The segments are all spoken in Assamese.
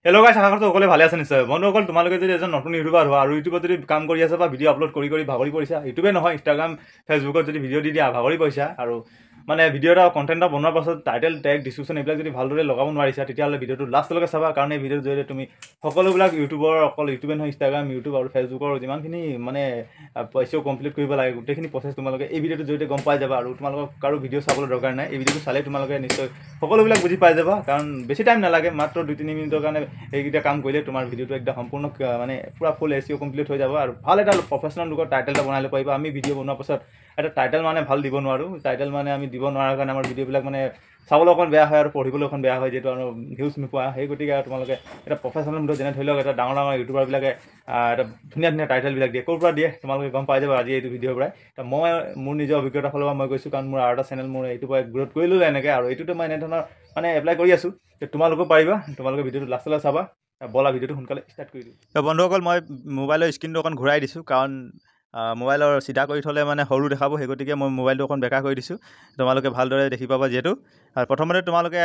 হেল্ল' গাইছ, আশা কৰোঁ সকলোৱে ভালে আছে নিশ্চয়। বন্ধুসকল, তোমালোকে যদি এজন নতুন ইউটিউবাৰ হোৱা আৰু ইউটিউবত যদি কাম কৰি আছা বা ভিডিঅ' আপলোড কৰি ভাগৰি পৰিছা, ইউটিউবে নহয় ইনষ্টাগ্ৰাম ফেচবুকত যদি ভিডিঅ' দি দিয়া ভাগৰি পৰিছা আৰু মানে ভিডিঅ' এটা কণ্টেণ্ট এটা বনোৱাৰ পাছত টাইটেল টেগ ডিছক্ৰিপশ্যন এইবিলাক যদি ভালদৰে লগাব নোৱাৰিছা, তেতিয়াহ'লে ভিডিঅ'টো লাষ্টলৈকে চাবা। কাৰণ এই ভিডিঅ'ৰ জৰিয়তে তুমি সকলোবিলাক ইউটিউবৰ অকল ইউটিউবে নহয় ইনষ্টাগ্ৰাম ইউটিউব আৰু ফেচবুকৰ যিমানখিনি মানে এচিঅ' কমপ্লিট কৰিব লাগে গোটেইখিনি প্ৰচেছ তোমালোকে এই ভিডিঅ'টোৰ জৰিয়তে গম পাই যাবা। আৰু তোমালোকক কাৰো ভিডিঅ' চাবলৈ দৰকাৰ নাই, এই ভিডিঅ'টো চালে তোমালোকে নিশ্চয় সকলোবিলাক বুজি পাই যাবা। কাৰণ বেছি টাইম নালাগে, মাত্ৰ 2-3 মিনিটৰ কাৰণে এইকেইটা কাম কৰিলে তোমাৰ ভিডিঅ'টো একদম সম্পূৰ্ণ মানে পুৰা ফুল এচিঅ' কমপ্লিট হৈ যাব আৰু ভাল এটা প্ৰফেচনেল লুকৰ টাইটেল এটা বনাই ল'ব পাৰিব। আমি ভিডিঅ' বনোৱাৰ পাছত এটা টাইটেল মানে ভাল দিব নোৱাৰোঁ, টাইটেল মানে আমি দিব নোৱাৰাৰ কাৰণে আমাৰ ভিডিঅ'বিলাক মানে চাবলৈ অকণ বেয়া হয় আৰু পঢ়িবলৈ অকণ বেয়া হয়, যিহেতু আৰু ভিউজ নোপোৱা। সেই গতিকে তোমালোকে এটা প্ৰফেচনেল ভিডিঅ' যেনে ধৰি লওক এটা ডাঙৰ ইউটিউবাৰবিলাকে এটা ধুনীয়া টাইটেলবিলাক দিয়ে, ক'ৰ পৰা দিয়ে তোমালোকে গম পাই যাব আজি এইটো ভিডিঅ'ৰ পৰাই। মই মোৰ নিজৰ অভিজ্ঞতাৰ ফালৰ পৰা মই কৈছোঁ, কাৰণ মোৰ আৰু এটা চেনেল মোৰ এইটোৰ পৰা গ্ৰ'থ কৰিলোঁ এনেকৈ, আৰু এইটোতে মই এনেধৰণৰ মানে এপ্লাই কৰি আছোঁ। তোমালোকেও পাৰিবা, তোমালোকে ভিডিঅ'টো লাষ্টলৈ চাবা। বলা ভিডিঅ'টো সোনকালে ষ্টাৰ্ট কৰি দিওঁ। তো বন্ধুসকল, মই মোবাইলৰ স্ক্ৰীনটো অকণ ঘূৰাই দিছোঁ, কাৰণ মোবাইলৰ চিধা কৰি থ'লে মানে সৰু দেখাব, সেই গতিকে মই মোবাইলটো অকণ বেকা কৰি দিছোঁ, তোমালোকে ভালদৰে দেখি পাবা। যিহেতু আৰু প্ৰথমতে তোমালোকে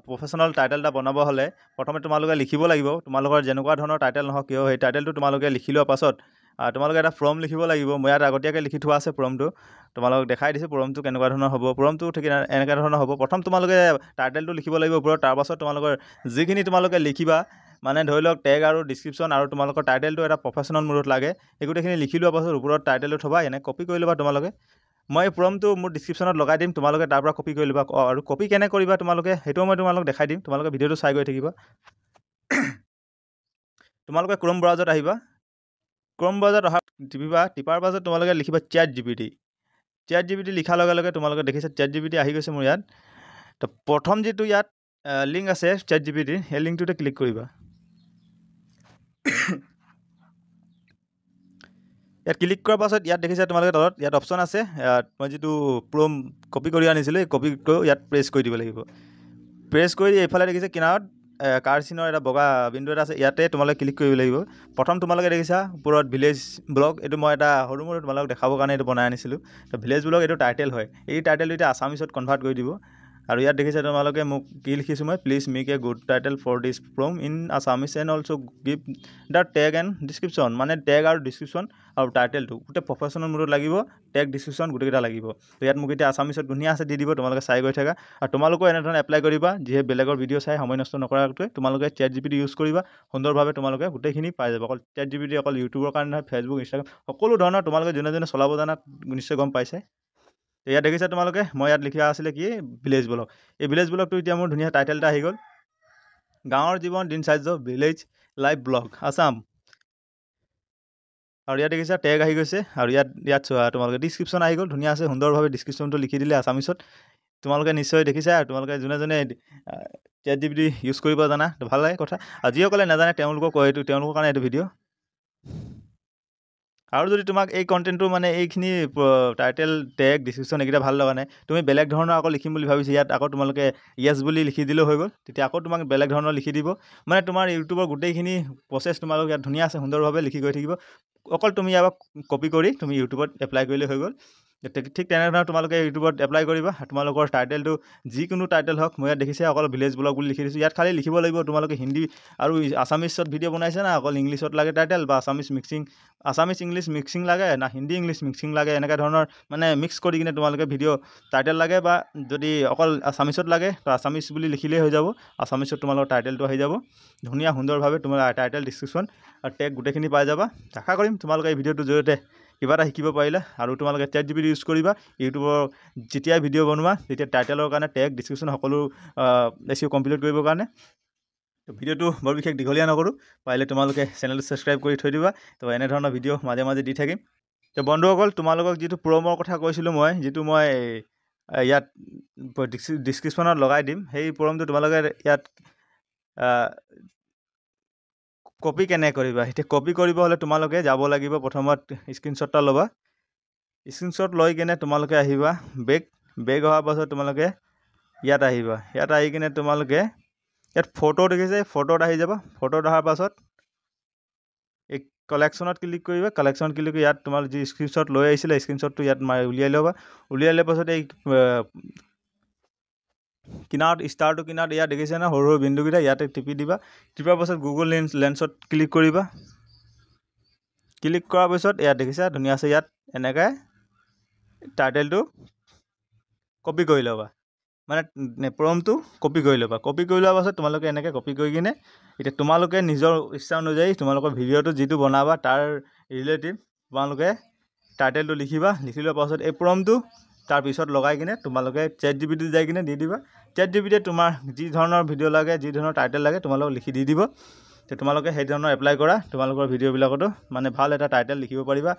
প্ৰফেচনেল টাইটেল এটা বনাব হ'লে প্ৰথমে তোমালোকে লিখিব লাগিব। তোমালোকৰ যেনেকুৱা ধৰণৰ টাইটেল নহওক কিয়, সেই টাইটেলটো তোমালোকে লিখি লোৱাৰ পাছত তোমালোকে এটা ফৰ্ম লিখিব লাগিব। মই ইয়াত আগতীয়াকৈ লিখি থোৱা আছে ফৰ্মটো, তোমালোকক দেখাই দিছোঁ ফৰ্মটো কেনেকুৱা ধৰণৰ হ'ব। ফৰ্মটো ঠিক এনেকুৱা ধৰণৰ হ'ব। প্ৰথম তোমালোকে টাইটেলটো লিখিব লাগিব ওপৰত, তাৰপাছত তোমালোকৰ যিখিনি তোমালোকে লিখিবা, মানে ধৰি লওক টেগ আৰু ডিছক্ৰিপশ্যন আৰু তোমালোকৰ টাইটেলটো এটা প্ৰফেচনেল মোডত লাগে, এই গোটেইখিনি লিখি লোৱাৰ পাছত ওপৰত টাইটেলটো থ'বা, এনে কপি কৰি ল'বা তোমালোকে। মই এই ফৰ্মটো মোৰ ডিছক্ৰিপশ্যনত লগাই দিম, তোমালোকে তাৰ পৰা কপি কৰি ল'বা। আৰু কপি কেনে কৰিবা তোমালোকে, সেইটোও মই তোমালোকক দেখাই দিম, তোমালোকে ভিডিঅ'টো চাই গৈ থাকিবা। তোমালোকে ক্ৰ'ম ব্ৰাউজাৰত আহিবা, ক্ৰ'ম ব্ৰাউজাৰত অহা টিপিবা, টিপাৰ পাছত তোমালোকে লিখিবা ChatGPT। ChatGPT লিখাৰ লগে লগে তোমালোকে দেখিছা ChatGPT আহি গৈছে মোৰ ইয়াত। তো প্ৰথম যিটো ইয়াত লিংক আছে ChatGPT, সেই লিংকটোতে ক্লিক কৰিবা। ইয়াত ক্লিক কৰাৰ পাছত ইয়াত দেখিছা তোমালোকে তলত ইয়াত অপশ্যন আছে, মই যিটো প্ৰ'ম কপি কৰি আনিছিলোঁ, এই কপিটো ইয়াত প্ৰেছ কৰি দিব লাগিব। প্ৰেছ কৰি এইফালে দেখিছে কিনাৰত কাৰ চিনৰ এটা বগা বিন্দু এটা আছে, ইয়াতে তোমালোকে ক্লিক কৰিব লাগিব। প্ৰথম তোমালোকে দেখিছা ওপৰত ভিলেজ ব্লগ, এইটো মই এটা সৰু মৰু তোমালোকক দেখাবৰ কাৰণে এইটো বনাই আনিছিলোঁ। তো ভিলেজ ব্লগ এইটো টাইটেল হয়, এই টাইটেলটো এতিয়া আছামিছত কনভাৰ্ট কৰি দিব। আৰু ইয়াত দেখিছে তোমালোকে মোক কি লিখিছোঁ মই, please make a good title for this from in Assamese and also' give the tag and description. মানে টেগ আৰু ডিছক্ৰিপশ্যন আৰু টাইটেলটো গোটেই প্ৰফেচনেল মোডত লাগিব, টেগ ডিছক্ৰিপশ্যন গোটেইকেইটা লাগিব। তো ইয়াত মোক এতিয়া আছামিছত ধুনীয়া আছে দি দিব, তোমালোকে চাই গৈ থাকা। আৰু তোমালোকেও এনেধৰণে এপ্লাই কৰিবা, যিহে বেলেগৰ ভিডিঅ' চাই সময় নষ্ট নকৰাকৈ তোমালোকে ChatGPT ইউজ কৰিবা, সুন্দৰভাৱে তোমালোকে গোটেইখিনি পাই যাবা। অকল ChatGPT অকল ইউটিউবৰ কাৰণে নহয়, ফেচবুক ইনষ্টাগ্ৰাম সকলো ধৰণৰ তোমালোকে যোনে যোনে চলাব জানা নিশ্চয় গম পাইছে। ইয়াত দেখিছা তোমালোকে, মই ইয়াত লিখা আছিলে কি ভিলেজ ব্লগ, এই ভিলেজ ব্লগটো এতিয়া মোৰ ধুনীয়া টাইটেল এটা আহি গ'ল, গাঁৱৰ জীৱন দিনচাৰ্য ভিলেজ লাইফ ব্লগ আছাম। আৰু ইয়াত দেখিছা টেগ আহি গৈছে, আৰু ইয়াত চোৱা তোমালোকে ডিছক্ৰিপশ্যন আহি গ'ল, ধুনীয়া আছে, সুন্দৰভাৱে ডিছক্ৰিপশ্যনটো লিখি দিলে আছামিছত। তোমালোকে নিশ্চয় দেখিছা, আৰু তোমালোকে যোনে যোনে ChatGPT ইউজ কৰিব জানা, ভাল লাগে কথা। আৰু যিসকলে নাজানে তেওঁলোকৰ কাৰণে এইটো ভিডিঅ'। আৰু যদি তোমাক এই কণ্টেণ্টটো মানে এইখিনি টাইটেল টেগ ডিছক্ৰিপশ্যন এইকেইটা ভাল লগা নাই, তুমি বেলেগ ধৰণৰ আকৌ লিখিম বুলি ভাবিছা, ইয়াত আকৌ তোমালোকে য়েছ বুলি লিখি দিলেও হৈ গ'ল, তেতিয়া আকৌ তোমাক বেলেগ ধৰণৰ লিখি দিব। মানে তোমাৰ ইউটিউবৰ গোটেইখিনি প্ৰচেছ তোমালোক ইয়াত ধুনীয়া আছে, সুন্দৰভাৱে লিখি গৈ থাকিব। অকল তুমি ইয়াৰ কপি কৰি তুমি ইউটিউবত এপ্লাই কৰিলে হৈ গ'ল। ঠিক তেনেধৰণে তোমালোকে ইউটিউবত এপ্লাই কৰিবা। তোমালোকৰ টাইটেলটো যিকোনো টাইটেল হওক, মই ইয়াত দেখিছে অকল ভিলেজ ব্লগ বুলি লিখি দিছোঁ। ইয়াত খালি লিখিব লাগিব তোমালোকে হিন্দী আৰু আছামিছত ভিডিঅ' বনাইছে না অকল ইংলিছত লাগে টাইটেল, বা আছামিছ ইংলিছ মিক্সিং লাগে না হিন্দী ইংলিছ মিক্সিং লাগে, এনেকুৱা ধৰণৰ মানে মিক্স কৰি কিনে তোমালোকে ভিডিঅ' টাইটেল লাগে, বা যদি অকল আছামিছত লাগে তো আছামিছ বুলি লিখিলেই হৈ যাব। আছামিছত তোমালোকৰ টাইটেলটো আহি যাব, ধুনীয়া সুন্দৰভাৱে তোমাৰ টাইটেল ডিছক্ৰিপশ্যন আৰু টেগ গোটেইখিনি পাই যাবা। আশা কৰিম তোমালোকে এই ভিডিঅ'টোৰ জৰিয়তে কিবা এটা শিকিব পাৰিলে। আৰু তোমালোকে ChatGPT ইউজ কৰিবা ইউটিউবৰ যেতিয়াই ভিডিঅ' বনোৱা, তেতিয়া টাইটেলৰ কাৰণে টেগ ডিছক্ৰিপশ্যন সকলো এচিঅ' কমপ্লিট কৰিবৰ কাৰণে। তো ভিডিঅ'টো বৰ বিশেষ দীঘলীয়া নকৰোঁ, পাৰিলে তোমালোকে চেনেলটো ছাবস্ক্ৰাইব কৰি থৈ দিবা। তো এনেধৰণৰ ভিডিঅ' মাজে মাজে দি থাকিম। তো বন্ধুসকল, তোমালোকক যিটো প্ৰ'মৰ কথা কৈছিলোঁ মই, যিটো মই ইয়াত ডিছক্ৰিপশ্যনত লগাই দিম, সেই প্ৰ'মটো তোমালোকে ইয়াত কপি কেনে কৰিবা। এতিয়া কপি কৰিব হ'লে তোমালোকে যাব লাগিব, প্ৰথমত স্ক্ৰীনশ্বট এটা ল'বা, স্ক্ৰীনশ্বট লৈ কিনে তোমালোকে আহিবা বেগ অহাৰ পাছত তোমালোকে ইয়াত আহিবা, ইয়াত আহি কিনে তোমালোকে ইয়াত ফটো দেখিছে, ফটোত আহি যাবা। ফটোত অহাৰ পাছত এই কালেকশ্যনত ক্লিক কৰিবা, কালেকশ্যনত ক্লিক কৰি ইয়াত তোমাৰ যি স্ক্ৰীনশ্বট লৈ আহিছিলে স্ক্ৰীনশ্বটটো ইয়াত উলিয়াই ল'বা। উলিয়াই লোৱাৰ পাছত এই কিনাৰত ষ্টাৰটো কিনাৰত ইয়াত দেখিছে না সৰু সৰু বিন্দুকেইটা ইয়াতে টিপি দিবা টিপাৰ পাছত গুগল লেন্সত ক্লিক কৰিবা ক্লিক কৰাৰ পিছত ইয়াত দেখিছা ধুনীয়া আছে ইয়াত এনেকৈ টাইটেলটো কপি কৰি ল'বা মানে প্ৰম্পটটো কপি কৰি ল'বা কপি কৰি লোৱাৰ পাছত তোমালোকে এনেকৈ কপি কৰি কিনে এতিয়া তোমালোকে নিজৰ ইচ্ছা অনুযায়ী তোমালোকৰ ভিডিঅ'টো যিটো বনাবা তাৰ ৰিলেটিভ তোমালোকে টাইটেলটো লিখিবা লিখি লোৱাৰ পাছত এই প্ৰম্পটটো তাৰ পিছত লগাই কিনে তোমালোকে ChatGPT যাই কিনে দি দিবা ChatGPT তোমাৰ যি ধৰণৰ ভিডিঅ' লাগে যি ধৰণৰ টাইটেল লাগে তোমালোকক লিখি দি দিব তো তোমালোকে সেই ধৰণৰ এপ্লাই কৰা তোমালোকৰ ভিডিঅ'বিলাকতো মানে ভাল এটা টাইটেল লিখিব পাৰিবা